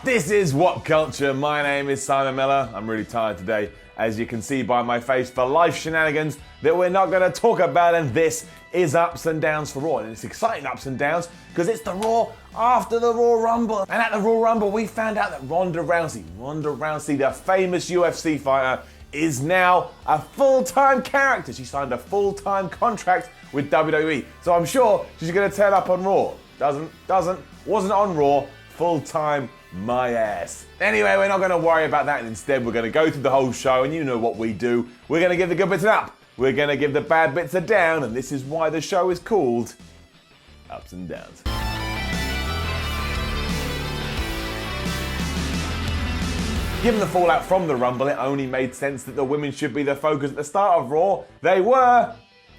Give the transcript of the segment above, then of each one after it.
This is What Culture. My name is Simon Miller. I'm really tired today, as you can see by my face, for life shenanigans that we're not going to talk about, and this is Ups and Downs for Raw. And it's exciting ups and downs because it's the Raw after the Raw Rumble. And at the Raw Rumble, we found out that Ronda Rousey, the famous UFC fighter, is now a full-time character. She signed a full-time contract with WWE. So I'm sure she's going to turn up on Raw. Wasn't on Raw, full-time, my ass. Anyway, we're not going to worry about that, and instead we're going to go through the whole show, and you know what we do. We're going to give the good bits an up. We're going to give the bad bits a down, and this is why the show is called Ups and Downs. Given the fallout from the Rumble, it only made sense that the women should be the focus at the start of Raw. They were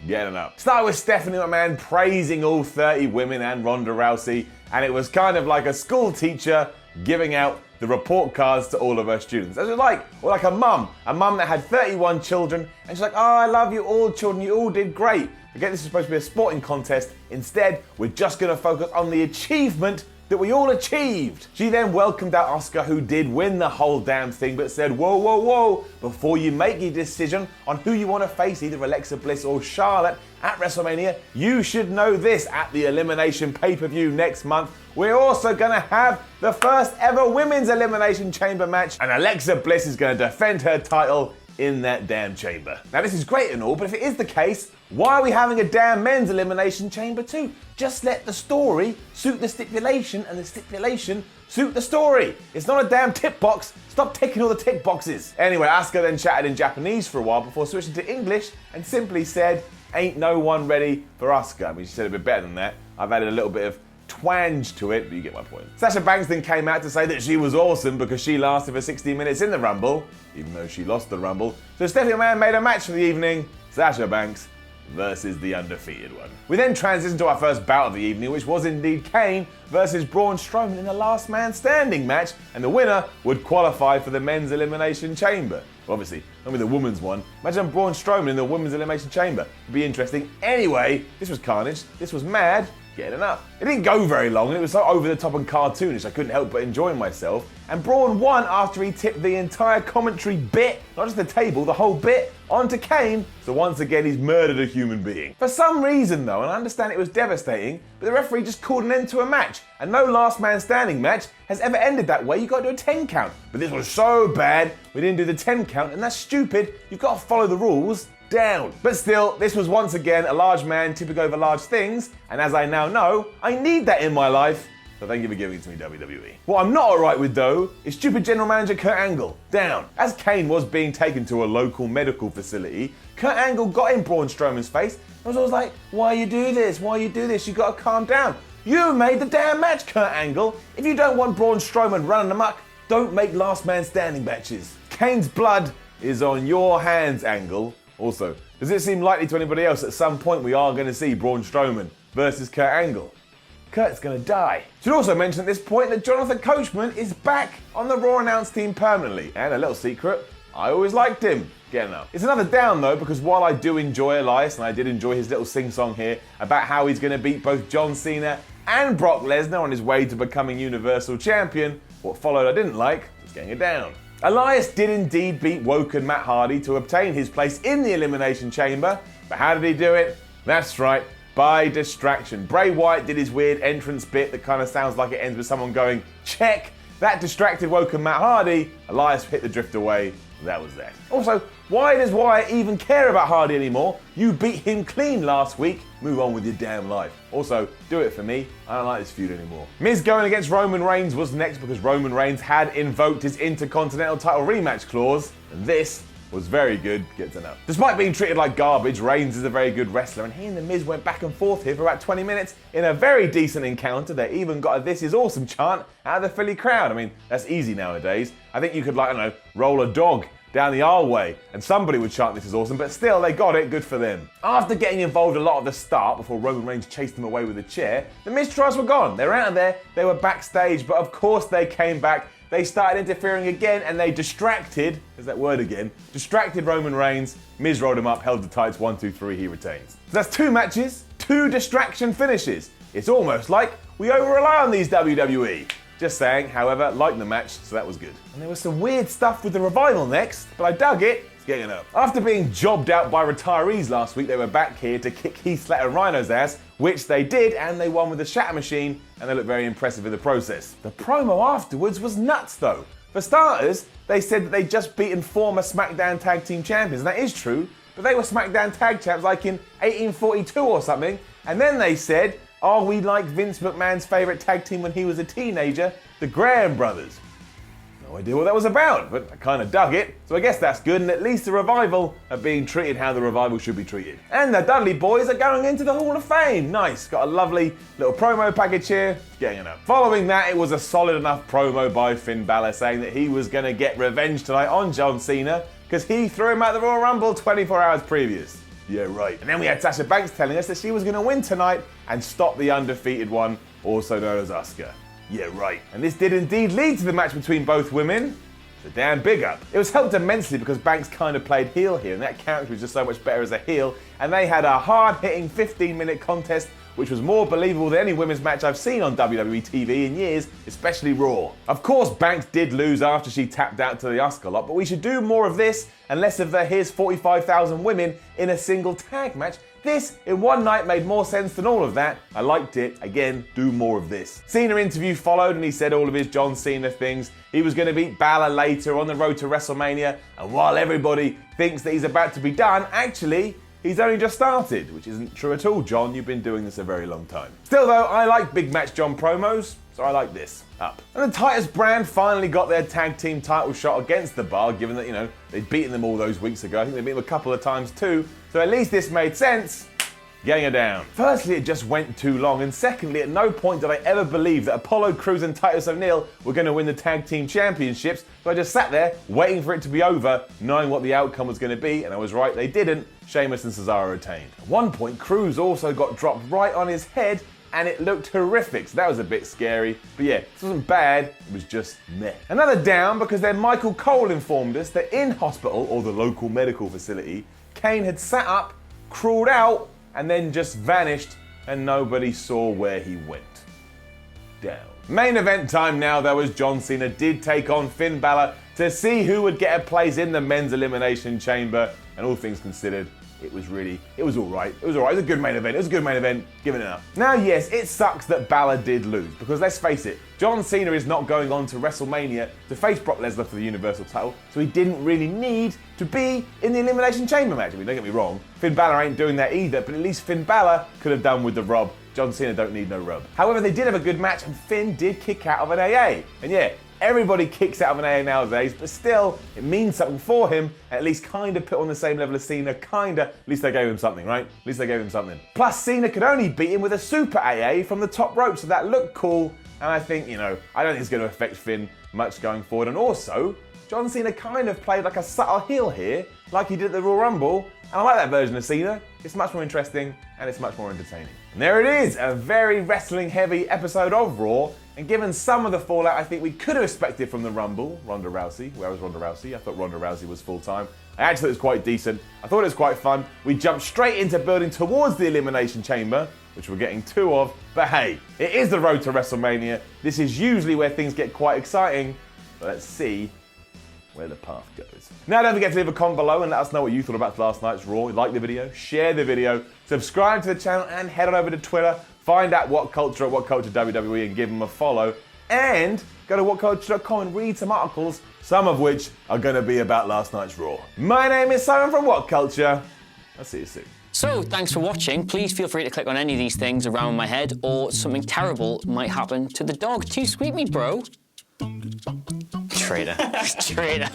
getting up. Start with Stephanie McMahon praising all 30 women and Ronda Rousey, and it was kind of like a school teacher giving out the report cards to all of her students. It was like a mum that had 31 children, and she's like, oh, I love you all children, you all did great. Again, this is supposed to be a sporting contest. Instead, we're just going to focus on the achievement that we all achieved. She then welcomed out Asuka, who did win the whole damn thing, but said, whoa, before you make your decision on who you want to face, either Alexa Bliss or Charlotte at WrestleMania, you should know this: at the Elimination pay-per-view next month, we're also gonna have the first ever Women's Elimination Chamber match, and Alexa Bliss is gonna defend her title in that damn chamber. Now this is great and all, but if it is the case, why are we having a damn men's elimination chamber too? Just let the story suit the stipulation, and the stipulation suit the story. It's not a damn tick box. Stop ticking all the tick boxes. Anyway, Asuka then chatted in Japanese for a while before switching to English and simply said, ain't no one ready for Asuka. I mean, she said a bit better than that. I've added a little bit of twang to it, but you get my point. Sasha Banks then came out to say that she was awesome because she lasted for 60 minutes in the Rumble, even though she lost the Rumble. So Stephanie McMahon made a match for the evening: Sasha Banks versus the undefeated one. We then transitioned to our first bout of the evening, which was indeed Kane versus Braun Strowman in a last man standing match, and the winner would qualify for the men's elimination chamber. Obviously, not with the women's one. Imagine Braun Strowman in the women's elimination chamber. It'd be interesting. Anyway, this was carnage. This was mad. Getting up. It didn't go very long, and it was so over the top and cartoonish I couldn't help but enjoy myself. And Braun won after he tipped the entire commentary bit, not just the table, the whole bit, onto Kane. So once again, he's murdered a human being. For some reason though, and I understand it was devastating, but the referee just called an end to a match. And no last man standing match has ever ended that way. You've got to do a 10 count. But this was so bad, we didn't do the 10 count, and that's stupid. You've got to follow the rules. Down. But still, this was once again a large man tipping over large things, and as I now know, I need that in my life, so thank you for giving it to me, WWE. What I'm not alright with though is stupid general manager Kurt Angle. Down. As Kane was being taken to a local medical facility, Kurt Angle got in Braun Strowman's face and was always like, why you do this? Why you do this? You gotta calm down. You made the damn match, Kurt Angle. If you don't want Braun Strowman running amok, don't make last man standing matches. Kane's blood is on your hands, Angle. Also, does it seem likely to anybody else at some point we are going to see Braun Strowman versus Kurt Angle? Kurt's going to die. Should also mention at this point that Jonathan Coachman is back on the Raw announce team permanently. And a little secret, I always liked him. Getting up. It's another down though, because while I do enjoy Elias, and I did enjoy his little sing-song here about how he's going to beat both John Cena and Brock Lesnar on his way to becoming Universal Champion, what followed I didn't like was getting it down. Elias did indeed beat Woken Matt Hardy to obtain his place in the Elimination Chamber, but how did he do it? That's right, by distraction. Bray Wyatt did his weird entrance bit that kind of sounds like it ends with someone going, check. That distracted Woken Matt Hardy. Elias hit the drift away. That was that. Also, why does Wyatt even care about Hardy anymore? You beat him clean last week. Move on with your damn life. Also, do it for me. I don't like this feud anymore. Miz going against Roman Reigns was next because Roman Reigns had invoked his Intercontinental title rematch clause, and this was very good. Get to know. Despite being treated like garbage, Reigns is a very good wrestler, and he and The Miz went back and forth here for about 20 minutes in a very decent encounter. They even got a "This is awesome" chant out of the Philly crowd. I mean, that's easy nowadays. I think you could, like, I don't know, roll a dog down the aisleway and somebody would chant "This is awesome," but still, they got it. Good for them. After getting involved a lot at the start before Roman Reigns chased him away with a chair, the Miz tries were gone. They were out of there, they were backstage, but of course they came back. They started interfering again, and they distracted, there's that word again, distracted Roman Reigns. Miz rolled him up, held the tights, 1, 2, 3, he retains. So that's 2 matches, 2 distraction finishes. It's almost like we over-rely on these WWE. Just saying, however, liked the match, so that was good. And there was some weird stuff with the Revival next, but I dug it. It's getting up. After being jobbed out by retirees last week, they were back here to kick Heath Slater and Rhino's ass, which they did, and they won with the Shatter Machine, and they looked very impressive in the process. The promo afterwards was nuts though. For starters, they said that they'd just beaten former SmackDown Tag Team Champions, and that is true, but they were SmackDown Tag Champs like in 1842 or something, and then they said, "Are we like Vince McMahon's favourite tag team when he was a teenager, the Graham Brothers?" No idea what that was about, but I kind of dug it, so I guess that's good, and at least the Revival are being treated how the Revival should be treated. And the Dudley Boys are going into the Hall of Fame. Nice, got a lovely little promo package here, getting enough. Following that, it was a solid enough promo by Finn Balor saying that he was going to get revenge tonight on John Cena because he threw him out the Royal Rumble 24 hours previous. Yeah, right. And then we had Sasha Banks telling us that she was going to win tonight and stop the undefeated one, also known as Asuka. Yeah, right. And this did indeed lead to the match between both women. It's a damn big up. It was helped immensely because Banks kind of played heel here, and that character was just so much better as a heel, and they had a hard-hitting 15-minute contest which was more believable than any women's match I've seen on WWE TV in years, especially Raw. Of course, Banks did lose after she tapped out to the Asuka lot, but we should do more of this and less of the here's 45,000 women in a single tag match. This, in one night, made more sense than all of that. I liked it. Again, do more of this. Cena interview followed and he said all of his John Cena things. He was going to beat Balor later on the road to WrestleMania, and while everybody thinks that he's about to be done, actually, he's only just started, which isn't true at all, John. You've been doing this a very long time. Still though, I like Big Match John promos, so I like this. Up. And the Titus brand finally got their tag team title shot against the Bar, given that, they'd beaten them all those weeks ago. I think they beat them a couple of times too, so at least this made sense. Getting her down. Firstly, it just went too long, and secondly, at no point did I ever believe that Apollo Crews and Titus O'Neil were going to win the tag team championships, so I just sat there waiting for it to be over, knowing what the outcome was going to be, and I was right, they didn't. Sheamus and Cesaro retained. At one point, Crews also got dropped right on his head, and it looked horrific, so that was a bit scary. But yeah, this wasn't bad, it was just meh. Another down because then Michael Cole informed us that in hospital, or the local medical facility, Kane had sat up, crawled out, and then just vanished, and nobody saw where he went. Down. Main event time now though, as John Cena did take on Finn Balor to see who would get a place in the men's elimination chamber, and all things considered, it was alright. It was a good main event. Giving it up. Now yes, it sucks that Balor did lose, because let's face it, John Cena is not going on to WrestleMania to face Brock Lesnar for the Universal title, so he didn't really need to be in the Elimination Chamber match. I mean, don't get me wrong, Finn Balor ain't doing that either, but at least Finn Balor could have done with the rub. John Cena don't need no rub. However, they did have a good match, and Finn did kick out of an AA. And yeah, everybody kicks out of an AA nowadays, but still, it means something for him, at least kind of put on the same level as Cena, at least they gave him something, right? At least they gave him something. Plus, Cena could only beat him with a super AA from the top rope, so that looked cool, and I think, I don't think it's going to affect Finn much going forward, and also, John Cena kind of played like a subtle heel here, like he did at the Royal Rumble, and I like that version of Cena. It's much more interesting, and it's much more entertaining. And there it is, a very wrestling-heavy episode of Raw, and given some of the fallout I think we could have expected from the Rumble, Ronda Rousey, where was Ronda Rousey? I thought Ronda Rousey was full-time. I actually thought it was quite decent. I thought it was quite fun. We jumped straight into building towards the Elimination Chamber, which we're getting two of, but hey, it is the road to WrestleMania. This is usually where things get quite exciting, but let's see where the path goes. Now don't forget to leave a comment below and let us know what you thought about last night's Raw. Like the video, share the video, subscribe to the channel, and head on over to Twitter. Find out What Culture at What Culture WWE and give them a follow. And go to whatculture.com and read some articles, some of which are going to be about last night's Raw. My name is Simon from What Culture. I'll see you soon. So, thanks for watching. Please feel free to click on any of these things around my head, or something terrible might happen to the dog. Too sweet me, bro. Traitor. Traitor.